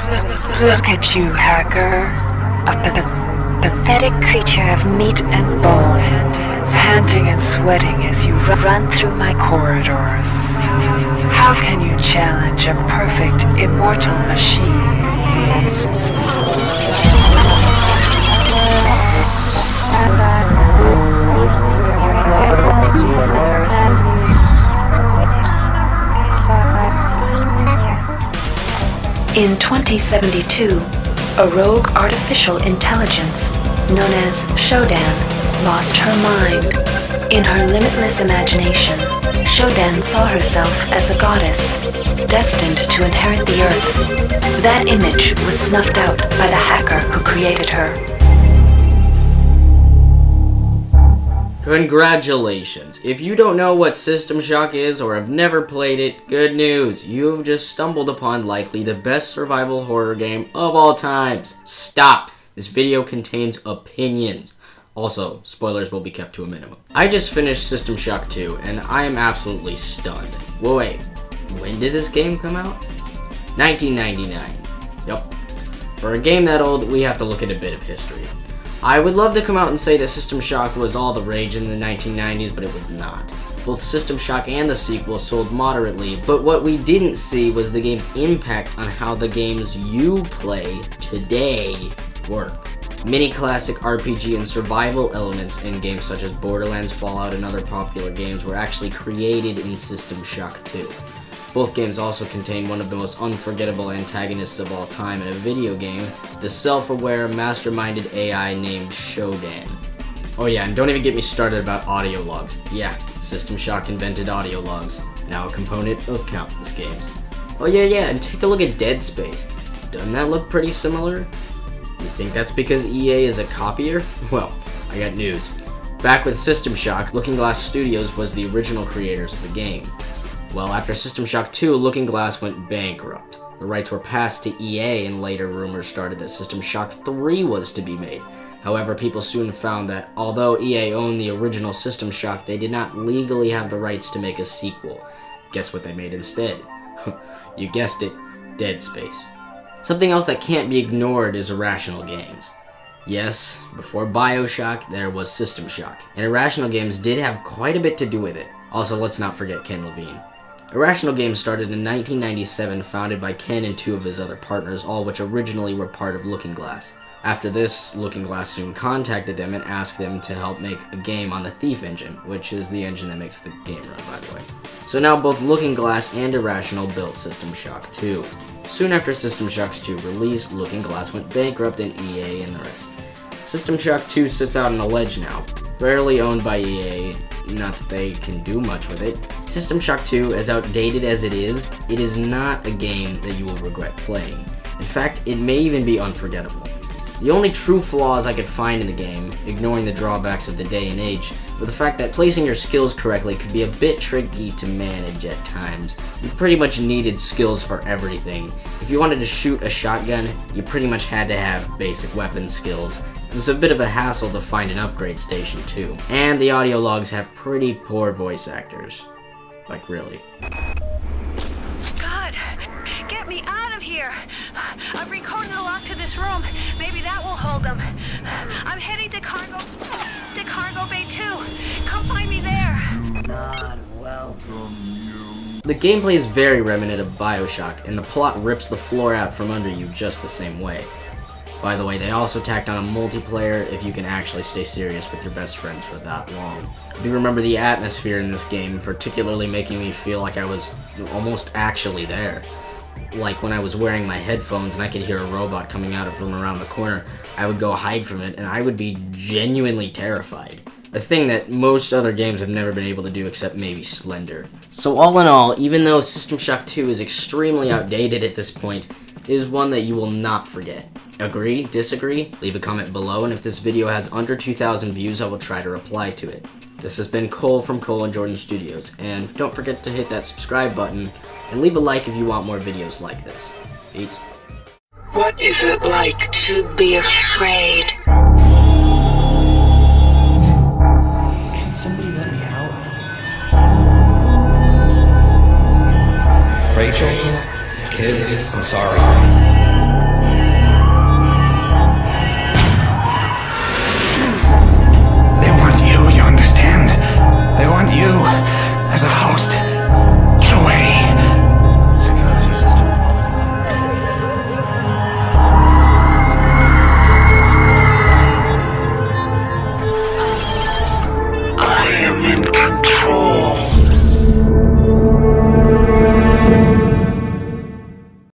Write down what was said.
Look at you, hacker. A pathetic creature of meat and bone, panting and sweating as you run through my corridors. How can you challenge a perfect, immortal machine? In 2072, a rogue artificial intelligence known as Shodan lost her mind. In her limitless imagination, Shodan saw herself as a goddess, destined to inherit the earth. That image was snuffed out by the hacker who created her. Congratulations! If you don't know what System Shock is or have never played it, good news! You've just stumbled upon likely the best survival horror game of all times. Stop! This video contains opinions. Also, spoilers will be kept to a minimum. I just finished System Shock 2, and I am absolutely stunned. Well, wait, when did this game come out? 1999. Yep. For a game that old, we have to look at a bit of history. I would love to come out and say that System Shock was all the rage in the 1990s, but it was not. Both System Shock and the sequel sold moderately, but what we didn't see was the game's impact on how the games you play today work. Many classic RPG and survival elements in games such as Borderlands, Fallout, and other popular games were actually created in System Shock 2. Both games also contain one of the most unforgettable antagonists of all time in a video game, the self-aware, masterminded AI named Shodan. Oh yeah, and don't even get me started about audio logs. Yeah, System Shock invented audio logs, now a component of countless games. Oh yeah, and take a look at Dead Space. Doesn't that look pretty similar? You think that's because EA is a copier? Well, I got news. Back with System Shock, Looking Glass Studios was the original creators of the game. Well, after System Shock 2, Looking Glass went bankrupt. The rights were passed to EA, and later rumors started that System Shock 3 was to be made. However, people soon found that although EA owned the original System Shock, they did not legally have the rights to make a sequel. Guess what they made instead? You guessed it, Dead Space. Something else that can't be ignored is Irrational Games. Yes, before BioShock, there was System Shock, and Irrational Games did have quite a bit to do with it. Also, let's not forget Ken Levine. Irrational Games started in 1997, founded by Ken and two of his other partners, all which originally were part of Looking Glass. After this, Looking Glass soon contacted them and asked them to help make a game on the Thief engine, which is the engine that makes the game run, by the way. So now both Looking Glass and Irrational built System Shock 2. Soon after System Shock 2 release, Looking Glass went bankrupt and EA and the rest. System Shock 2 sits out on a ledge now, rarely owned by EA, not that they can do much with it. System Shock 2, as outdated as it is not a game that you will regret playing. In fact, it may even be unforgettable. The only true flaws I could find in the game, ignoring the drawbacks of the day and age, were the fact that placing your skills correctly could be a bit tricky to manage at times. You pretty much needed skills for everything. If you wanted to shoot a shotgun, you pretty much had to have basic weapon skills. It was a bit of a hassle to find an upgrade station too. And the audio logs have pretty poor voice actors. Like, really. God, get me out of here! I've recorded a lock to this room. Maybe that will hold them. I'm heading to Cargo Bay 2. Come find me there. Not welcome. The gameplay is very reminiscent of BioShock, and the plot rips the floor out from under you just the same way. By the way, they also tacked on a multiplayer if you can actually stay serious with your best friends for that long. I do remember the atmosphere in this game, particularly making me feel like I was almost actually there. Like when I was wearing my headphones and I could hear a robot coming out from around the corner, I would go hide from it and I would be genuinely terrified. A thing that most other games have never been able to do except maybe Slender. So all in all, even though System Shock 2 is extremely outdated at this point, it is one that you will not forget. Agree? Disagree? Leave a comment below, and if this video has under 2,000 views, I will try to reply to it. This has been Cole from Cole and Jordan Studios, and don't forget to hit that subscribe button, and leave a like if you want more videos like this. Peace. What is it like to be afraid? Can somebody let me out? Rachel, kids, I'm sorry.